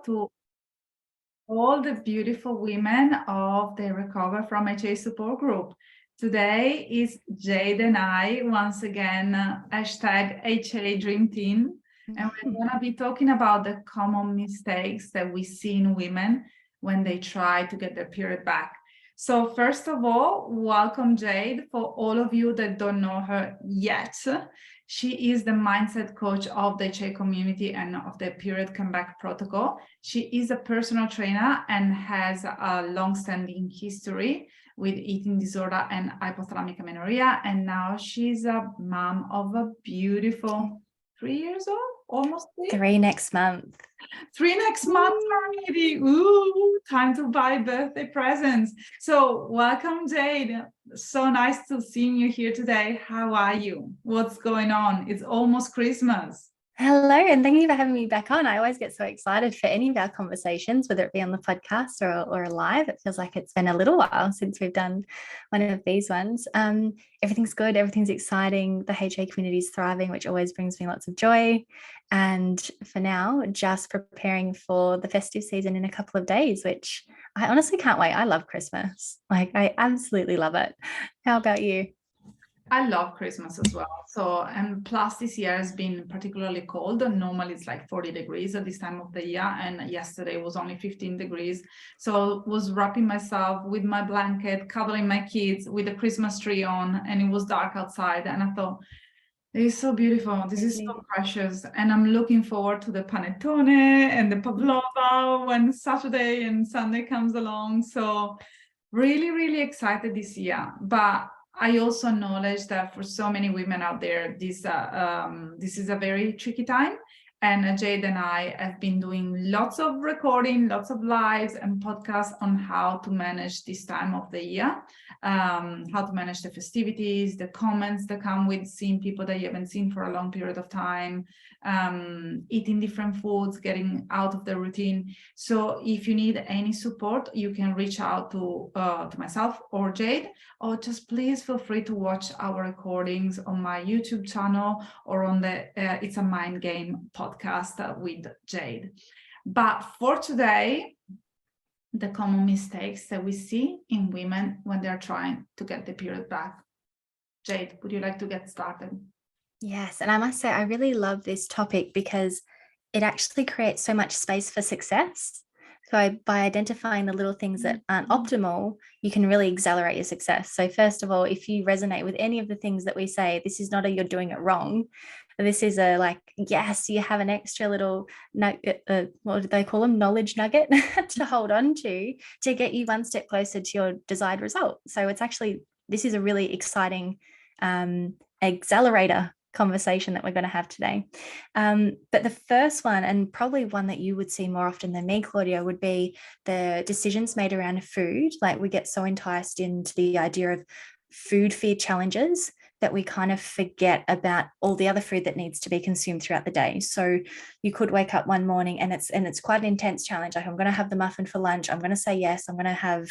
to all the beautiful women of the Recover from HA support group. Today is Jade and I, once again, hashtag HA Dream Team. And we're going to be talking about the common mistakes that we see in women when they try to get their period back. So first of all, welcome Jade. For all of you that don't know her yet, she is the mindset coach of the HA community and of the period comeback protocol. She is a personal trainer and has a long-standing history with eating disorder and hypothalamic amenorrhea. And now she's a mom of a beautiful 3 years old, almost 3. 3 next month. 3 next month already. Ooh, time to buy birthday presents. So welcome, Jade. So nice to see you here today. How are you? What's going on? It's almost Christmas. Hello, and thank you for having me back on. I always get so excited for any of our conversations, whether it be on the podcast or live. It feels like it's been a little while since we've done one of these ones. Everything's good. Everything's exciting. The HA community is thriving, which always brings me lots of joy. And for now, just preparing for the festive season in a couple of days, which I honestly can't wait. I love Christmas. Like, I absolutely love it. How about you? I love Christmas as well. So, and plus this year has been particularly cold. Normally it's like 40 degrees at this time of the year. And yesterday was only 15 degrees. So I was wrapping myself with my blanket, cuddling my kids with the Christmas tree on, and it was dark outside. And I thought, it is so beautiful. This is so precious. And I'm looking forward to the panettone and the pavlova when Saturday and Sunday comes along. So really, really excited this year. But I also acknowledge that for so many women out there, this is a very tricky time. And Jade and I have been doing lots of recording, lots of lives and podcasts on how to manage this time of the year, how to manage the festivities, the comments that come with seeing people that you haven't seen for a long period of time, eating different foods, getting out of the routine. So if you need any support, you can reach out to myself or Jade, or just please feel free to watch our recordings on my YouTube channel or on the It's a Mind Game podcast with Jade. But for today, the common mistakes that we see in women when they're trying to get the period back. Jade, would you like to get started? Yes, and I must say I really love this topic because it actually creates so much space for success. So by identifying the little things that aren't optimal, you can really accelerate your success. So first of all, if you resonate with any of the things that we say, this is not a you're doing it wrong. This is a like, yes, you have an extra little, what do they call them? Knowledge nugget to hold on to get you one step closer to your desired result. So it's actually, this is a really exciting accelerator conversation that we're going to have today. But the first one, and probably one that you would see more often than me, Claudia, would be the decisions made around food. Like, we get so enticed into the idea of food fear challenges that we kind of forget about all the other food that needs to be consumed throughout the day. So you could wake up one morning and it's quite an intense challenge. Like, I'm going to have the muffin for lunch. I'm going to say yes. I'm going to have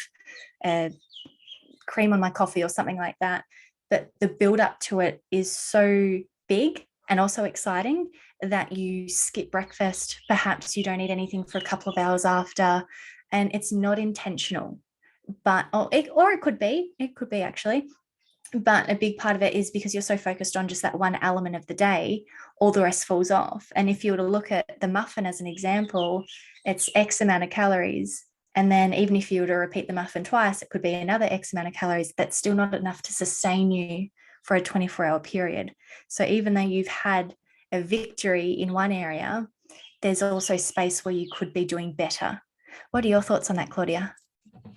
cream on my coffee or something like that. But the build up to it is so big and also exciting that you skip breakfast. Perhaps you don't eat anything for a couple of hours after, and it's not intentional. But it could be actually. But a big part of it is because you're so focused on just that one element of the day, all the rest falls off. And if you were to look at the muffin as an example, it's X amount of calories. And then even if you were to repeat the muffin twice, it could be another X amount of calories. That's still not enough to sustain you for a 24-hour period. So even though you've had a victory in one area, there's also space where you could be doing better. What are your thoughts on that, Claudia?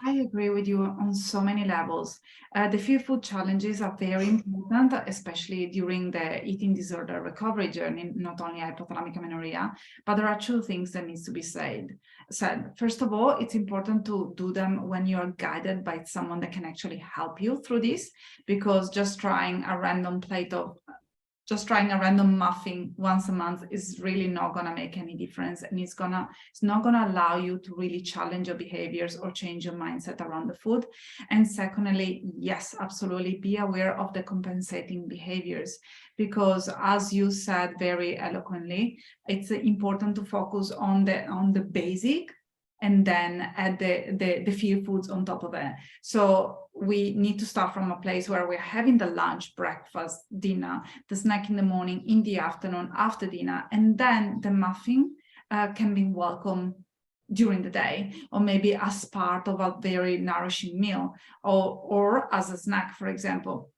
I agree with you on so many levels. The few food challenges are very important, especially during the eating disorder recovery journey, not only hypothalamic amenorrhea, but there are 2 things that needs to be said. First of all, it's important to do them when you're guided by someone that can actually help you through this, because just trying a random plate of just trying a random muffin once a month is really not going to make any difference, and it's not going to allow you to really challenge your behaviors or change your mindset around the food. And secondly, yes, absolutely, be aware of the compensating behaviors, because as you said very eloquently, it's important to focus on the basic and then add the few foods on top of it. So we need to start from a place where we're having the lunch, breakfast, dinner, the snack in the morning, in the afternoon, after dinner, and then the muffin can be welcome during the day, or maybe as part of a very nourishing meal, or as a snack, for example.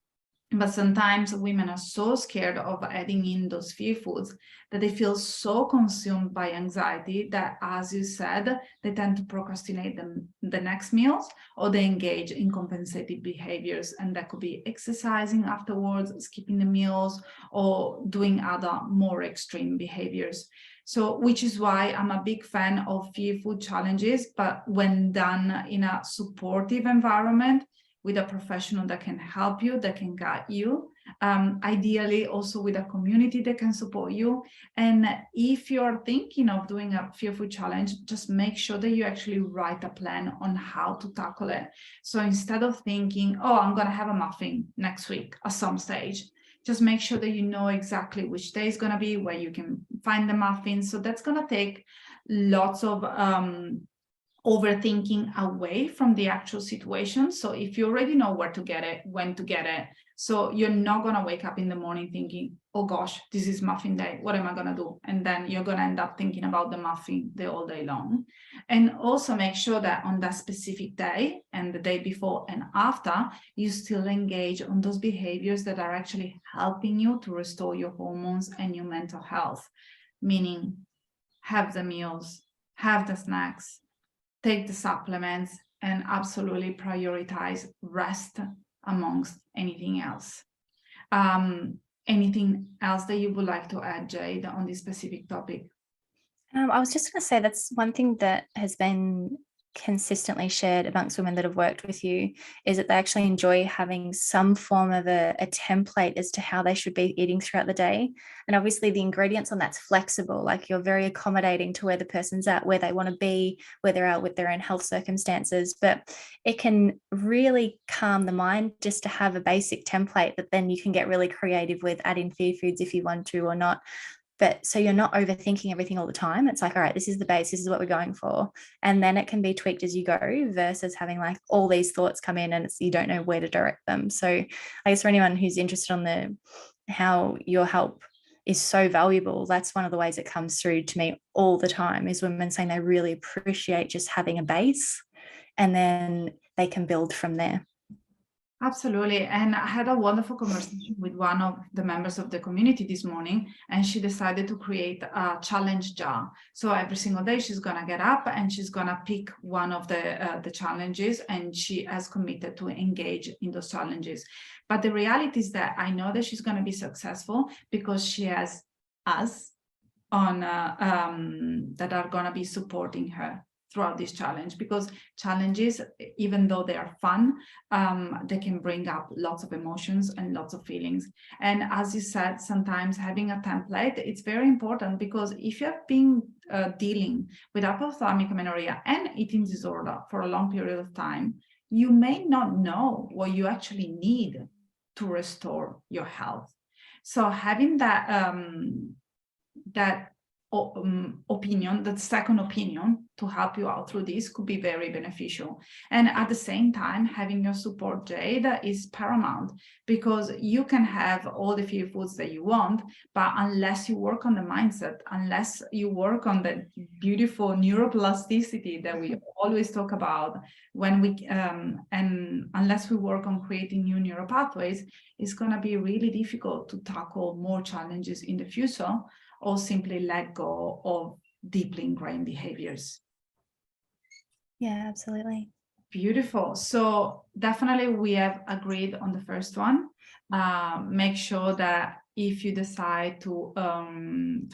But sometimes women are so scared of adding in those few foods that they feel so consumed by anxiety that, as you said, they tend to procrastinate the next meals, or they engage in compensating behaviors. And that could be exercising afterwards, skipping the meals, or doing other more extreme behaviors. So, which is why I'm a big fan of few food challenges, but when done in a supportive environment, with a professional that can help you, that can guide you, ideally also with a community that can support you. And if you're thinking of doing a fear food challenge, just make sure that you actually write a plan on how to tackle it. So instead of thinking, oh, I'm going to have a muffin next week at some stage, just make sure that you know exactly which day is going to be, where you can find the muffins. So that's going to take lots of overthinking away from the actual situation. So if you already know where to get it, when to get it, so you're not going to wake up in the morning thinking, oh gosh, this is muffin day, what am I going to do? And then you're going to end up thinking about the muffin the whole day long. And also make sure that on that specific day and the day before and after, you still engage on those behaviors that are actually helping you to restore your hormones and your mental health, meaning have the meals, have the snacks, take the supplements, and absolutely prioritize rest amongst anything else. Anything else that you would like to add, Jade, on this specific topic? I was just going to say that's one thing that has been consistently shared amongst women that have worked with you, is that they actually enjoy having some form of a template as to how they should be eating throughout the day. And obviously the ingredients on that's flexible, like you're very accommodating to where the person's at, where they want to be, where they're at with their own health circumstances. But it can really calm the mind just to have a basic template that then you can get really creative with, adding few foods if you want to or not. But so you're not overthinking everything all the time. It's like, all right, this is the base, this is what we're going for. And then it can be tweaked as you go versus having like all these thoughts come in and you don't know where to direct them. So I guess for anyone who's interested on how your help is so valuable, that's one of the ways it comes through to me all the time, is women saying they really appreciate just having a base and then they can build from there. Absolutely. And I had a wonderful conversation with one of the members of the community this morning, and she decided to create a challenge jar. So every single day she's going to get up and she's going to pick one of the challenges, and she has committed to engage in those challenges. But the reality is that I know that she's going to be successful because she has us on that are going to be supporting her throughout this challenge, because challenges, even though they are fun, they can bring up lots of emotions and lots of feelings. And as you said, sometimes having a template, it's very important, because if you have been dealing with hypothalamic amenorrhea and eating disorder for a long period of time, you may not know what you actually need to restore your health. So having that opinion, that second opinion to help you out through this could be very beneficial. And at the same time, having your support, Jade, is paramount, because you can have all the few foods that you want, but unless you work on the mindset, unless you work on the beautiful neuroplasticity that we always talk about, when we and unless we work on creating new neural pathways, it's going to be really difficult to tackle more challenges in the future, or simply let go of deeply ingrained behaviors. Yeah, absolutely. Beautiful. So definitely we have agreed on the first one. Make sure that if you decide to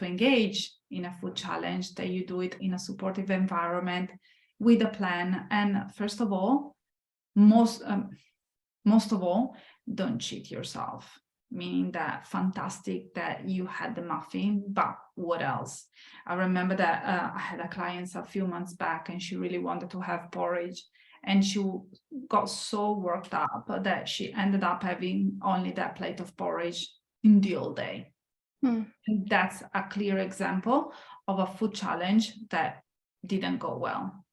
engage in a food challenge, that you do it in a supportive environment with a plan. And first of all, most of all, don't cheat yourself. meaning that fantastic that you had the muffin, but what else? I remember that I had a client a few months back and she really wanted to have porridge, and she got so worked up that she ended up having only that plate of porridge in the whole day. And that's a clear example of a food challenge that didn't go well.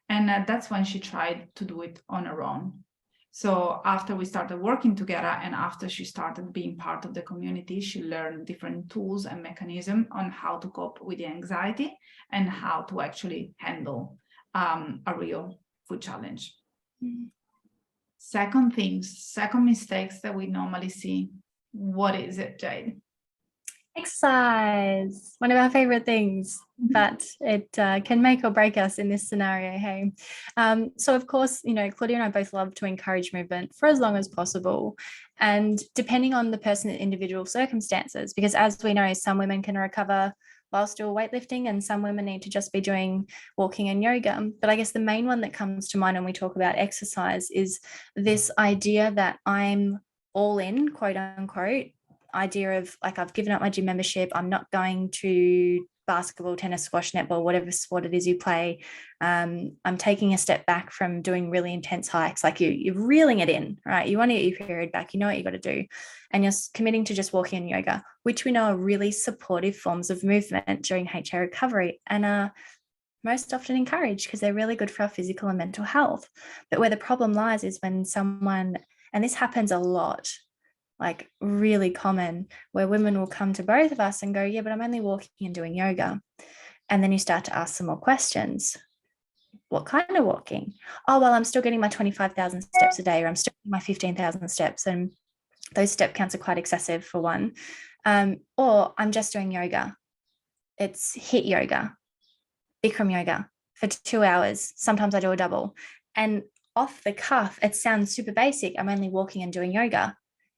And that's when she tried to do it on her own. So after we started working together and after she started being part of the community, she learned different tools and mechanisms on how to cope with the anxiety and how to actually handle a real food challenge. Second mistakes that we normally see. What is it, Jade? Exercise, one of our favorite things, but it can make or break us in this scenario. Hey, so of course, you know, Claudia and I both love to encourage movement for as long as possible, and depending on the person's individual circumstances, because as we know, some women can recover while still weightlifting and some women need to just be doing walking and yoga. But I guess the main one that comes to mind when we talk about exercise is this idea that I'm all in, quote unquote, idea of like, I've given up my gym membership, I'm not going to basketball, tennis, squash, netball, whatever sport it is you play. I'm taking a step back from doing really intense hikes. Like you're reeling it in, right? You want to get your period back, you know what you got to do, and you're committing to just walking and yoga, which we know are really supportive forms of movement during HA recovery and are most often encouraged because they're really good for our physical and mental health. But where the problem lies is when someone, and this happens a lot, like really common, where women will come to both of us and go, yeah, but I'm only walking and doing yoga. And then you start to ask some more questions. What kind of walking? Oh, well, I'm still getting my 25,000 steps a day, or I'm still getting my 15,000 steps. And those step counts are quite excessive for one. Or I'm just doing yoga. It's HIIT yoga, Bikram yoga for 2 hours. Sometimes I do a double. And off the cuff, it sounds super basic. I'm only walking and doing yoga.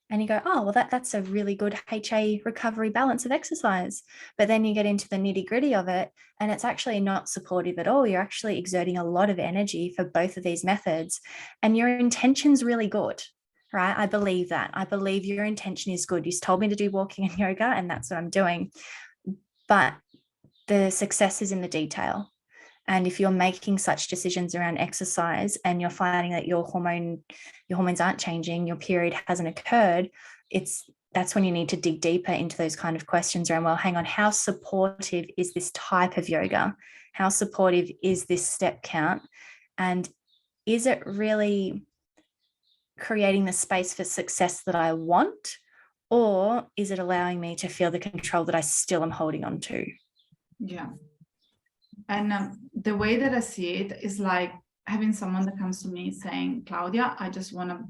And you go, oh, well, that's a really good HA recovery balance of exercise. But then you get into the nitty gritty of it, and it's actually not supportive at all. You're actually exerting a lot of energy for both of these methods. And your intention's really good, right? I believe that. I believe your intention is good. You told me to do walking and yoga, and that's what I'm doing. But the success is in the detail. And if you're making such decisions around exercise and you're finding that your hormones aren't changing, your period hasn't occurred, that's when you need to dig deeper into those kind of questions around, well, hang on, how supportive is this type of yoga? How supportive is this step count? And is it really creating the space for success that I want? Or is it allowing me to feel the control that I still am holding on to? Yeah. And the way that I see it is like having someone that comes to me saying, Claudia, I just want to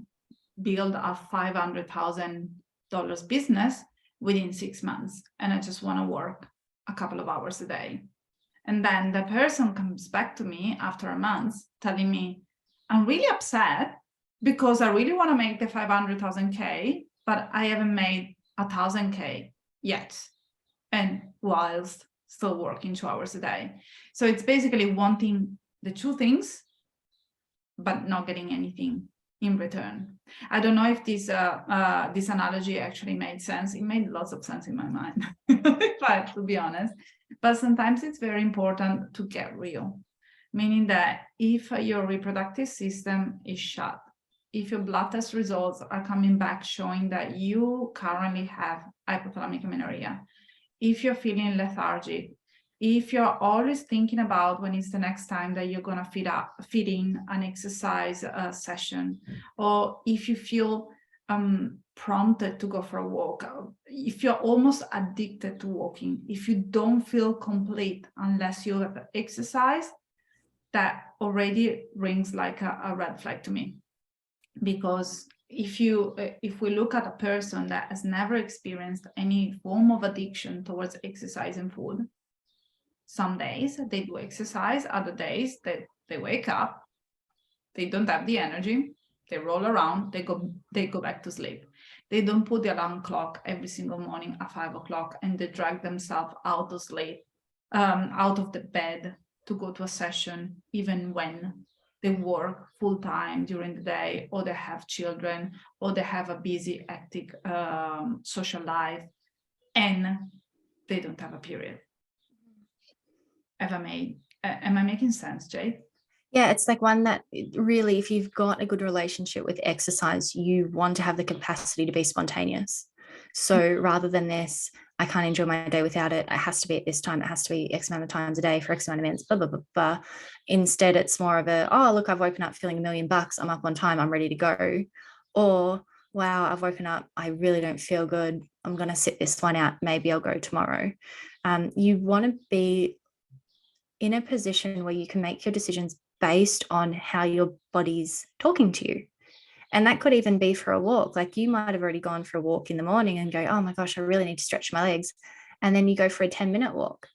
build a $500,000 business within 6 months. And I just want to work a couple of hours a day. And then the person comes back to me after a month telling me, I'm really upset because I really want to make the 500,000K, but I haven't made 1,000K yet. And whilst still working 2 hours a day. So it's basically wanting the two things, but not getting anything in return. I don't know if this analogy actually made sense. It made lots of sense in my mind, but to be honest. But sometimes it's very important to get real, meaning that if your reproductive system is shut, if your blood test results are coming back showing that you currently have hypothalamic amenorrhea, if you're feeling lethargic, if you're always thinking about when is the next time that you're going to fit in an exercise session, or if you feel prompted to go for a walk, if you're almost addicted to walking, if you don't feel complete unless you have exercise, that already rings like a red flag to me. Because if we look at a person that has never experienced any form of addiction towards exercise and food, some days they do exercise, other days they wake up, they don't have the energy, they roll around, they go back to sleep. They don't put the alarm clock every single morning at 5 o'clock and they drag themselves out of sleep, out of the bed to go to a session, even when they work full time during the day, or they have children, or they have a busy, hectic social life, and they don't have a period. Am I making sense, Jade? Yeah, it's like one that really, if you've got a good relationship with exercise, you want to have the capacity to be spontaneous. So rather than this, I can't enjoy my day without it, it has to be at this time, it has to be X amount of times a day for X amount of minutes, blah, blah, blah, blah. Instead, it's more of a, oh, look, I've woken up feeling $1,000,000, I'm up on time, I'm ready to go. Or, wow, I've woken up, I really don't feel good, I'm going to sit this one out, maybe I'll go tomorrow. You want to be in a position where you can make your decisions based on how your body's talking to you. And that could even be for a walk. Like you might have already gone for a walk in the morning and go, oh my gosh, I really need to stretch my legs. And then you go for a 10-minute walk,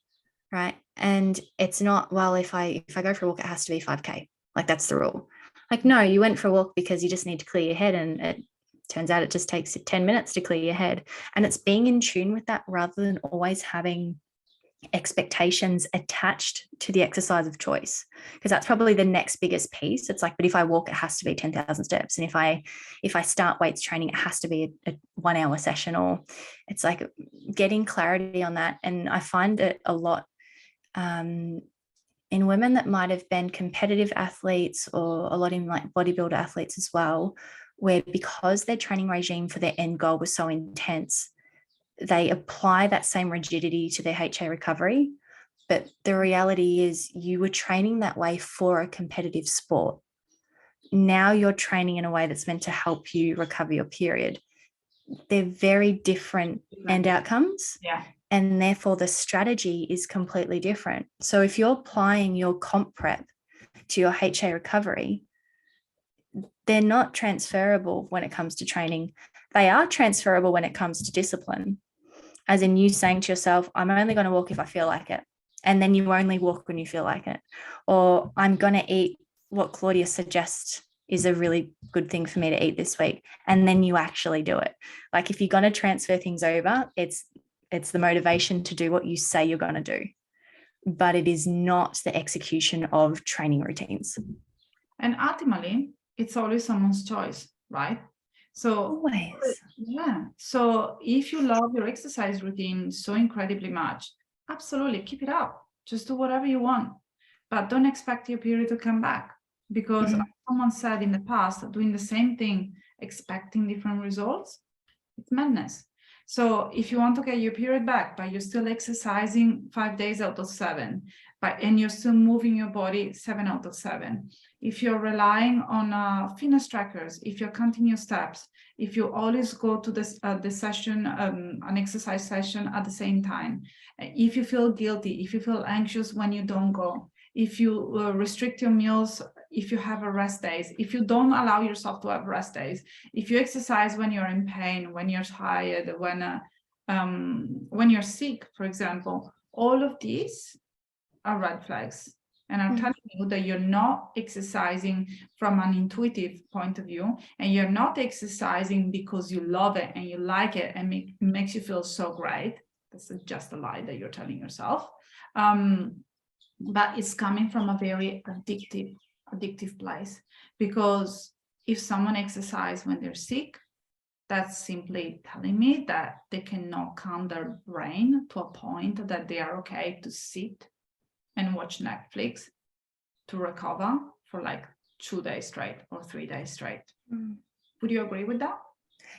right? And it's not, well, if I go for a walk, it has to be 5K. Like that's the rule. Like, no, you went for a walk because you just need to clear your head. And it turns out it just takes 10 minutes to clear your head. And it's being in tune with that rather than always having expectations attached to the exercise of choice, because that's probably the next biggest piece. It's like, but if I walk, it has to be 10,000 steps, and if I start weights training, it has to be a 1 hour session. Or it's like getting clarity on that. And I find it a lot in women that might have been competitive athletes, or a lot in like bodybuilder athletes as well, where because their training regime for their end goal was so intense, they apply that same rigidity to their HA recovery. But the reality is you were training that way for a competitive sport. Now you're training in a way that's meant to help you recover your period. They're very different end outcomes. Yeah. And therefore the strategy is completely different. So if you're applying your comp prep to your HA recovery, they're not transferable when it comes to training. They are transferable when it comes to discipline. As in you saying to yourself, I'm only going to walk if I feel like it. And then you only walk when you feel like it. Or I'm going to eat what Claudia suggests is a really good thing for me to eat this week. And then you actually do it. Like if you're going to transfer things over, it's the motivation to do what you say you're going to do. But it is not the execution of training routines. And ultimately, it's always someone's choice, right? So always. Yeah. So if you love your exercise routine so incredibly much, absolutely keep it up. Just do whatever you want. But don't expect your period to come back, because someone said in the past, doing the same thing, expecting different results, it's madness. So if you want to get your period back, but you're still exercising 5 days out of 7, and you're still moving your body 7 out of 7, if you're relying on fitness trackers, if you're counting your steps, if you always go to the session, an exercise session at the same time, if you feel guilty, if you feel anxious when you don't go, if you restrict your meals, if you have a rest days, if you don't allow yourself to have rest days, if you exercise when you're in pain, when you're tired, when you're sick, for example, all of these are red flags. And I'm telling you that you're not exercising from an intuitive point of view, and you're not exercising because you love it and you like it and makes you feel so great. That's just a lie that you're telling yourself. But it's coming from a very addictive place, because if someone exercises when they're sick, that's simply telling me that they cannot calm their brain to a point that they are okay to sit and watch Netflix to recover for like 2 days straight or 3 days straight. Would you agree with that?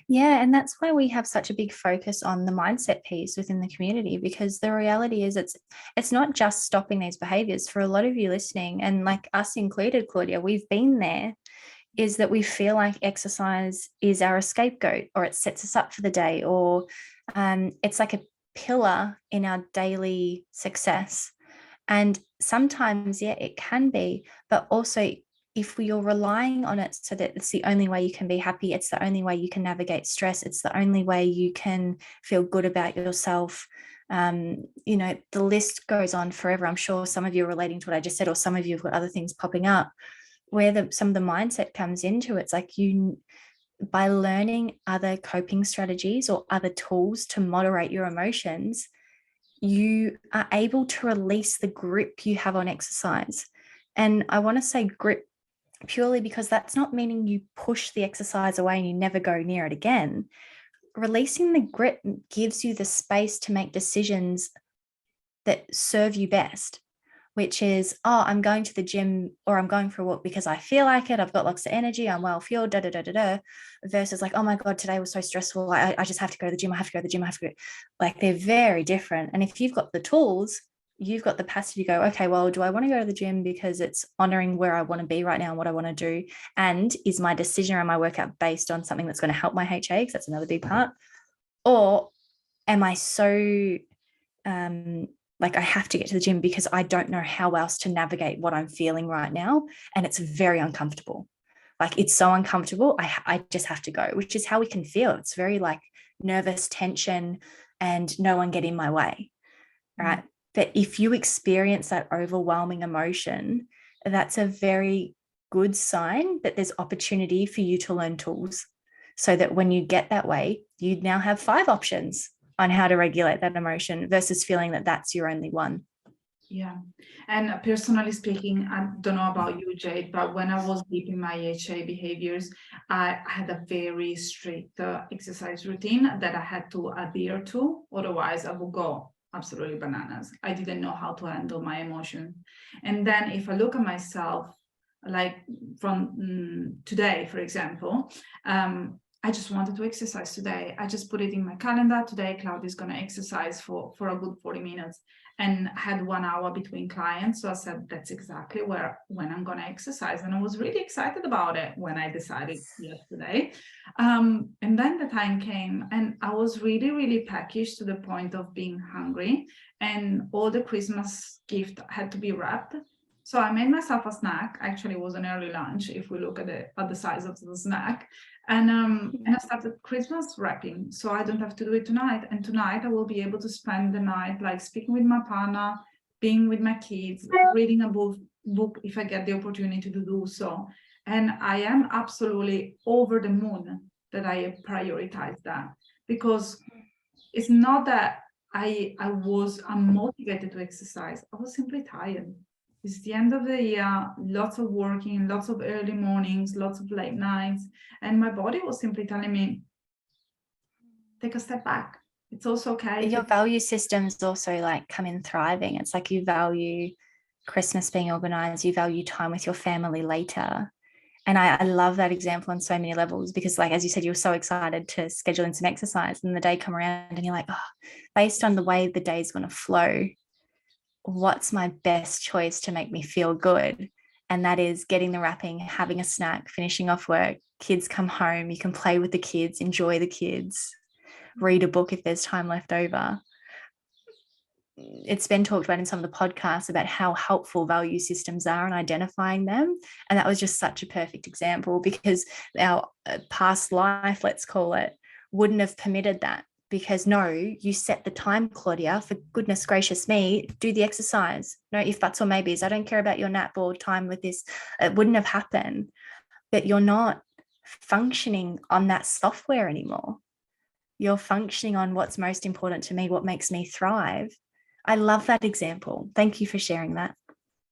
Yeah, and that's why we have such a big focus on the mindset piece within the community, because the reality is it's not just stopping these behaviors. For a lot of you listening, and like us included, Claudia, we've been there, is that we feel like exercise is our scapegoat, or it sets us up for the day, or it's like a pillar in our daily success. And sometimes, yeah, it can be, but also if you're relying on it so that it's the only way you can be happy, it's the only way you can navigate stress, it's the only way you can feel good about yourself. The list goes on forever. I'm sure some of you are relating to what I just said, or some of you have got other things popping up where some of the mindset comes into it. It's like by learning other coping strategies or other tools to moderate your emotions, you are able to release the grip you have on exercise. And I want to say grip purely because that's not meaning you push the exercise away and you never go near it again. Releasing the grip gives you the space to make decisions that serve you best, which is, oh, I'm going to the gym or I'm going for a walk because I feel like it. I've got lots of energy. I'm well fueled, versus like, oh my God, today was so stressful. I just have to go to the gym. I have to go to the gym. I have to go. Like, they're very different. And if you've got the tools, you've got the capacity to go, okay, well, do I want to go to the gym because it's honoring where I want to be right now and what I want to do? And is my decision or my workout based on something that's going to help my HA? Because that's another big part. Or am I so like I have to get to the gym because I don't know how else to navigate what I'm feeling right now. And it's very uncomfortable. Like, it's so uncomfortable. I just have to go, which is how we can feel. It's very like nervous tension and no one get in my way. Right. But if you experience that overwhelming emotion, that's a very good sign that there's opportunity for you to learn tools so that when you get that way, you now have 5 options on how to regulate that emotion versus feeling that that's your only one. Yeah. And personally speaking, I don't know about you, Jade, but when I was deep in my HA behaviors, I had a very strict exercise routine that I had to adhere to. Otherwise, I would go absolutely bananas. I didn't know how to handle my emotion. And then if I look at myself, like from today, for example, I just wanted to exercise today. I just put it in my calendar. Today, Claudia is going to exercise for a good 40 minutes and had 1 hour between clients. So I said, that's exactly when I'm going to exercise. And I was really excited about it when I decided yesterday. And then the time came and I was really, really packaged to the point of being hungry. And all the Christmas gift had to be wrapped. So I made myself a snack. Actually, it was an early lunch if we look at the size of the snack. And I started Christmas wrapping, so I don't have to do it tonight. And tonight I will be able to spend the night like speaking with my partner, being with my kids, reading a book if I get the opportunity to do so. And I am absolutely over the moon that I prioritize that, because it's not that I'm motivated to exercise. I was simply tired. It's the end of the year, lots of working, lots of early mornings, lots of late nights. And my body was simply telling me, take a step back. It's also okay. Your value systems also like come in thriving. It's like you value Christmas being organized, you value time with your family later. And I love that example on so many levels because, like, as you said, you were so excited to schedule in some exercise and the day come around and you're like, oh, based on the way the day is going to flow, what's my best choice to make me feel good? And that is getting the wrapping, having a snack, finishing off work, kids come home, you can play with the kids, enjoy the kids, read a book if there's time left over. It's been talked about in some of the podcasts about how helpful value systems are and identifying them. And that was just such a perfect example because our past life, let's call it, wouldn't have permitted that. Because no, you set the time, Claudia, for goodness gracious me, do the exercise. No if, buts, or maybes. I don't care about your nap or time with this. It wouldn't have happened. But you're not functioning on that software anymore. You're functioning on what's most important to me, what makes me thrive. I love that example. Thank you for sharing that.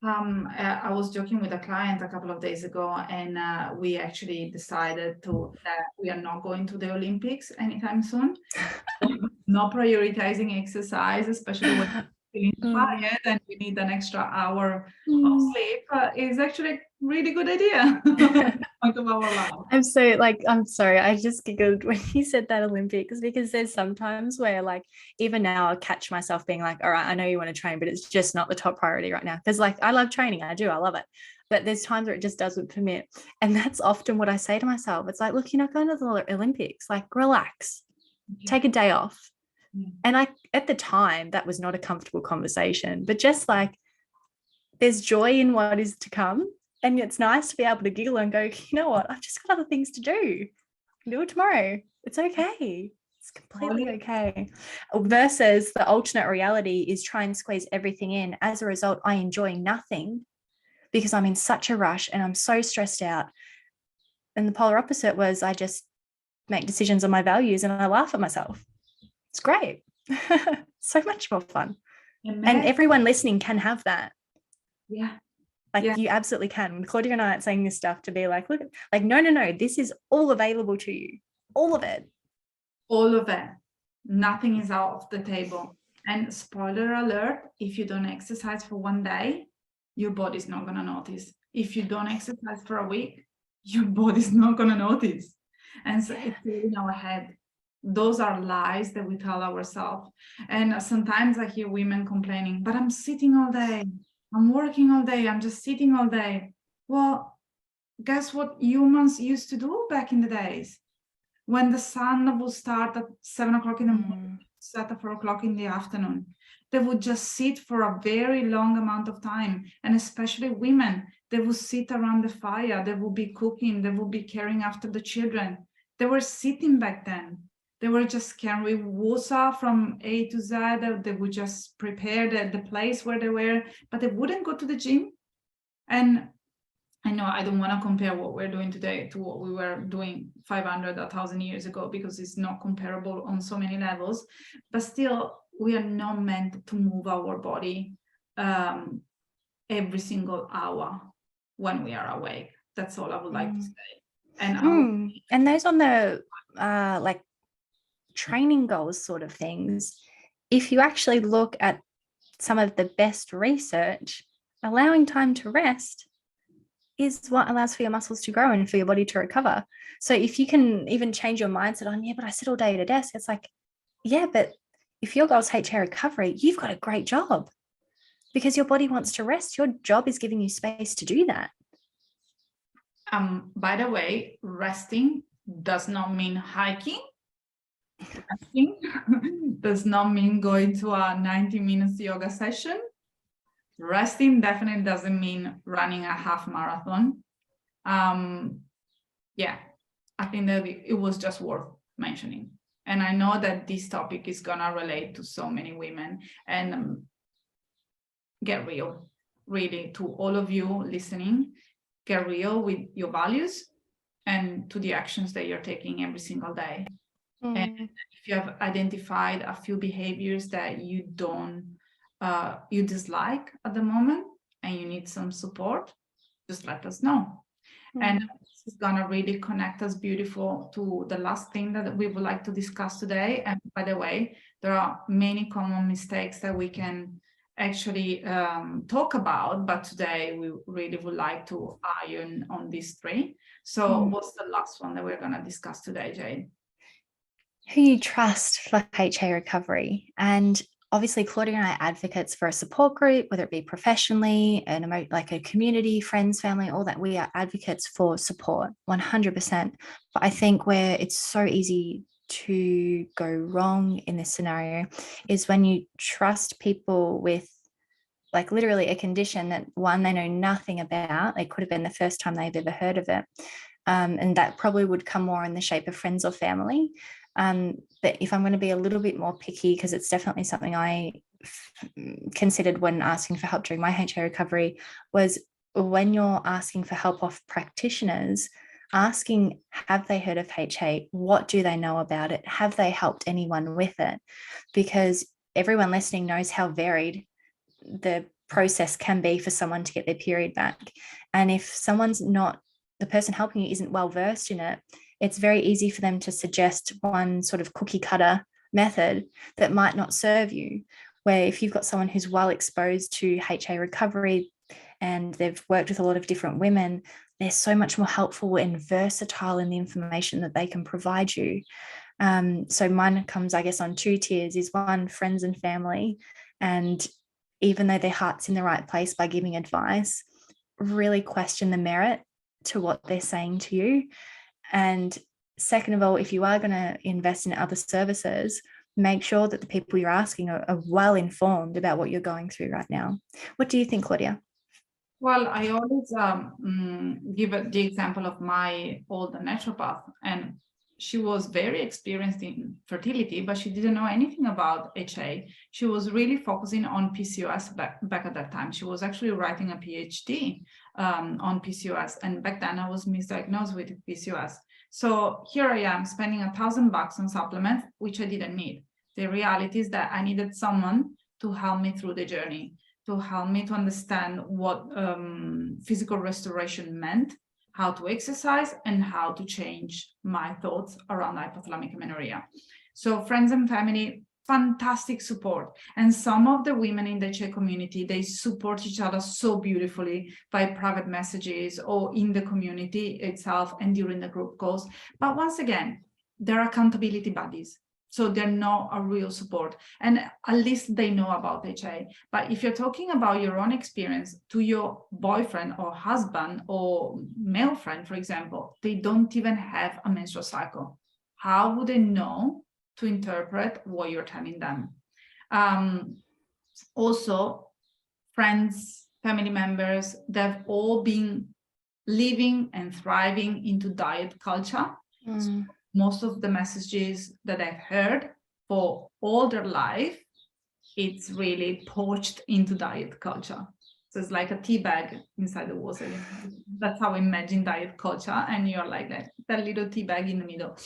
I was joking with a client a couple of days ago, and we actually decided that we are not going to the Olympics anytime soon. Not prioritizing exercise, especially when feeling tired and we need an extra hour of sleep, is actually a really good idea. I'm sorry. I just giggled when you said that Olympics because there's sometimes where like even now I catch myself being like, all right, I know you want to train, but it's just not the top priority right now. Because like I love training. I love it. But there's times where it just doesn't permit. And that's often what I say to myself. It's like, look, you're not going to the Olympics. Like, relax. Take a day off. And at the time, that was not a comfortable conversation, but just like there's joy in what is to come. And it's nice to be able to giggle and go, you know what? I've just got other things to do. I can do it tomorrow. It's okay. It's completely okay. Versus the alternate reality is try and squeeze everything in. As a result, I enjoy nothing because I'm in such a rush and I'm so stressed out. And the polar opposite was I just make decisions on my values and I laugh at myself. It's great. So much more fun. And everyone listening can have that. Yeah. Like Yeah. you absolutely can. Claudia and I are saying this stuff to be like, look, like, no, this is all available to you. All of it. All of it. Nothing is out of the table. And spoiler alert, if you don't exercise for one day, your body's not going to notice. If you don't exercise for a week, your body's not going to notice. And so it's all in our head. Those are lies that we tell ourselves. And sometimes I hear women complaining, but I'm sitting all day. I'm working all day. I'm just sitting all day. Well, guess what humans used to do back in the days? When the sun will start at 7 o'clock in the morning, set at 4 o'clock in the afternoon, they would just sit for a very long amount of time. And especially women, they would sit around the fire, they would be cooking, they would be caring after the children. They were sitting back then. They were just carrying water from A to Z. They would just prepare the place where they were, but they wouldn't go to the gym. And I know I don't want to compare what we're doing today to what we were doing 500, 1,000 years ago, because it's not comparable on so many levels. But still, we are not meant to move our body every single hour when we are awake. That's all I would like to say. And those on the like training goals sort of things, if you actually look at some of the best research, allowing time to rest is what allows for your muscles to grow and for your body to recover. So if you can even change your mindset on, yeah, but I sit all day at a desk, it's like, yeah, but if your goal is HA recovery, you've got a great job because your body wants to rest. Your job is giving you space to do that. By the way, resting does not mean hiking. Resting does not mean going to a 90 minutes yoga session. Resting definitely doesn't mean running a half marathon. Yeah, I think that it was just worth mentioning. And I know that this topic is gonna relate to so many women, and get real, really, to all of you listening, get real with your values and to the actions that you're taking every single day. And if you have identified a few behaviors that you don't, you dislike at the moment and you need some support, just let us know. And this is gonna really connect us beautiful to the last thing that we would like to discuss today. And by the way, there are many common mistakes that we can actually talk about, but today we really would like to iron on these three. So what's the last one that we're gonna discuss today, Jade? Who you trust for HA recovery. And obviously, Claudia and I are advocates for a support group, whether it be professionally and like a community, friends, family, all that. We are advocates for support, 100%. But I think where it's so easy to go wrong in this scenario is when you trust people with like literally a condition that one, they know nothing about. It could have been the first time they've ever heard of it. And that probably would come more in the shape of friends or family. But if I'm going to be a little bit more picky, because it's definitely something I considered when asking for help during my HA recovery, was when you're asking for help off practitioners, asking, have they heard of HA? What do they know about it? Have they helped anyone with it? Because everyone listening knows how varied the process can be for someone to get their period back. And if someone's not, the person helping you isn't well versed in it, it's very easy for them to suggest one sort of cookie cutter method that might not serve you. Where if you've got someone who's well exposed to HA recovery and they've worked with a lot of different women, they're so much more helpful and versatile in the information that they can provide you. So mine comes, I guess, on two tiers. Is one, friends and family. And even though their heart's in the right place by giving advice, really question the merit to what they're saying to you. And second of all, if you are going to invest in other services, make sure that the people you're asking are well informed about what you're going through right now. What do you think, Claudia? Well, I always give the example of my old naturopath, and she was very experienced in fertility, but she didn't know anything about HA. She was really focusing on PCOS back at that time. She was actually writing a PhD on PCOS, and back then I was misdiagnosed with PCOS. So here I am spending $1,000 on supplements, which I didn't need. The reality is that I needed someone to help me through the journey. to help me to understand what physical restoration meant, how to exercise, and how to change my thoughts around hypothalamic amenorrhea. So friends and family, fantastic support. And some of the women in the HA community, they support each other so beautifully by private messages or in the community itself and during the group calls. But once again, they're accountability buddies. So they're not a real support, and at least they know about HA. But if you're talking about your own experience to your boyfriend or husband or male friend, for example, they don't even have a menstrual cycle. How would they know to interpret what you're telling them? Also, friends, family members, they've all been living and thriving into diet culture. So most of the messages that I've heard for all their life, it's really poached into diet culture. So it's like a tea bag inside the water. That's how I imagine diet culture. And you're like that little tea bag in the middle.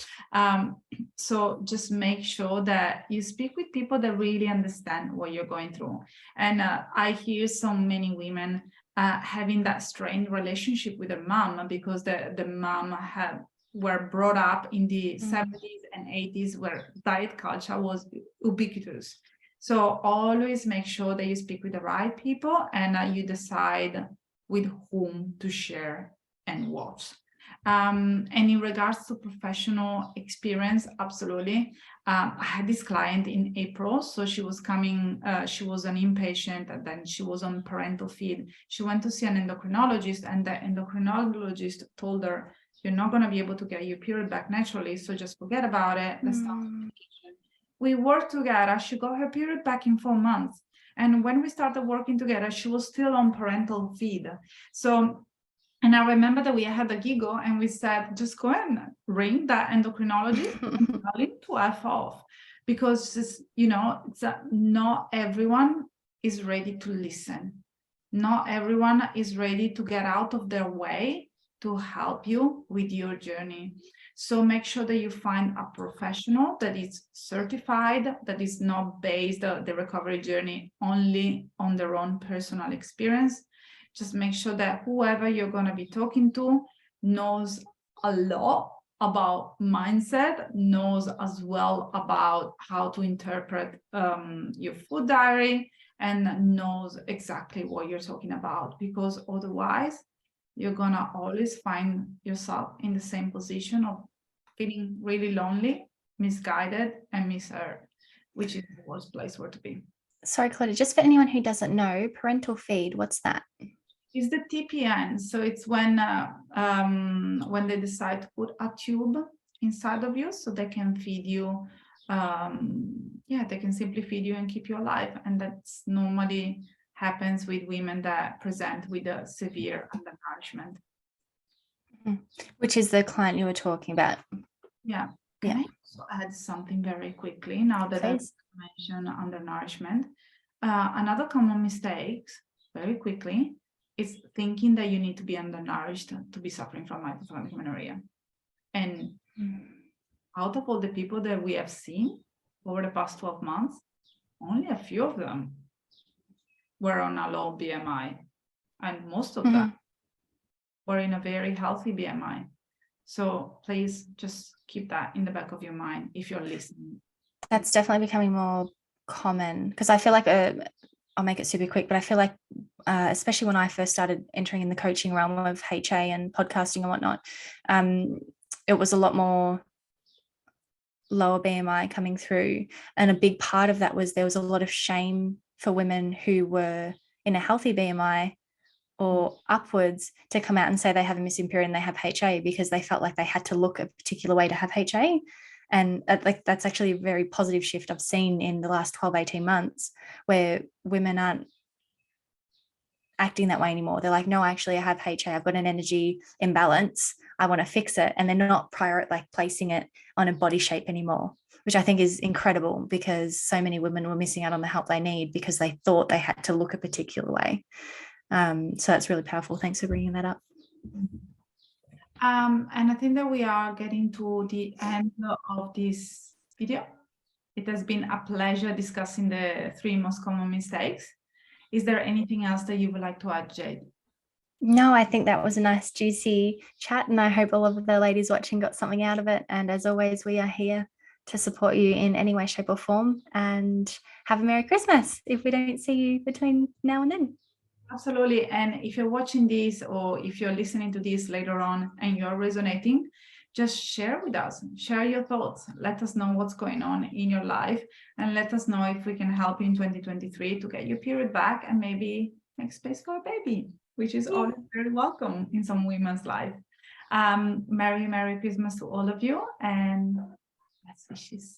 So just make sure that you speak with people that really understand what you're going through. And I hear so many women having that strained relationship with their mom because the mom were brought up in the 70s and 80s where diet culture was ubiquitous. So always make sure that you speak with the right people and you decide with whom to share and what. And in regards to professional experience, absolutely. I had this client in April. So she was coming, she was an inpatient and then she was on parental feed. She went to see an endocrinologist and the endocrinologist told her, you're not going to be able to get your period back naturally. So just forget about it. Let's start medication. We worked together. She got her period back in 4 months. And when we started working together, she was still on parental feed. So, and I remember that we had a giggle and we said, just go and ring that endocrinologist and tell him to F off. Because, it's, not everyone is ready to listen. Not everyone is ready to get out of their way to help you with your journey. So make sure that you find a professional that is certified, that is not based the recovery journey only on their own personal experience. Just make sure that whoever you're going to be talking to knows a lot about mindset, knows as well about how to interpret your food diary, and knows exactly what you're talking about, because otherwise you're gonna always find yourself in the same position of feeling really lonely, misguided, and misheard, which is the worst place where to be. Sorry, Claudia, just for anyone who doesn't know, parental feed, what's that? It's the TPN. So it's when they decide to put a tube inside of you so they can feed you. They can simply feed you and keep you alive. And that's normally happens with women that present with a severe undernourishment. Which is the client you were talking about. Yeah. Can I also add something very quickly now that I mentioned undernourishment? Another common mistake, very quickly, is thinking that you need to be undernourished to be suffering from hypothalamic amenorrhea. And out of all the people that we have seen over the past 12 months, only a few of them were on a low BMI, and most of them were in a very healthy BMI. So please just keep that in the back of your mind if you're listening. That's definitely becoming more common, because I feel like I'll make it super quick, but I feel like especially when I first started entering in the coaching realm of HA and podcasting and whatnot, it was a lot more lower BMI coming through. And a big part of that was there was a lot of shame for women who were in a healthy BMI or upwards to come out and say they have a missing period and they have HA, because they felt like they had to look a particular way to have HA. And that's actually a very positive shift I've seen in the last 12, 18 months, where women aren't acting that way anymore. They're like, no, actually I have HA, I've got an energy imbalance, I want to fix it. And they're not placing it on a body shape anymore, which I think is incredible, because so many women were missing out on the help they need because they thought they had to look a particular way. So that's really powerful. Thanks for bringing that up. And I think that we are getting to the end of this video. It has been a pleasure discussing the 3 most common mistakes. Is there anything else that you would like to add, Jade? No, I think that was a nice, juicy chat, and I hope all of the ladies watching got something out of it. And as always, we are here to support you in any way, shape, or form. And have a Merry Christmas if we don't see you between now and then. Absolutely. And if you're watching this or if you're listening to this later on and you're resonating, just share with us, share your thoughts. Let us know what's going on in your life and let us know if we can help you in 2023 to get your period back and maybe make space for a baby, which is always very welcome in some women's life. Merry Christmas to all of you and best wishes.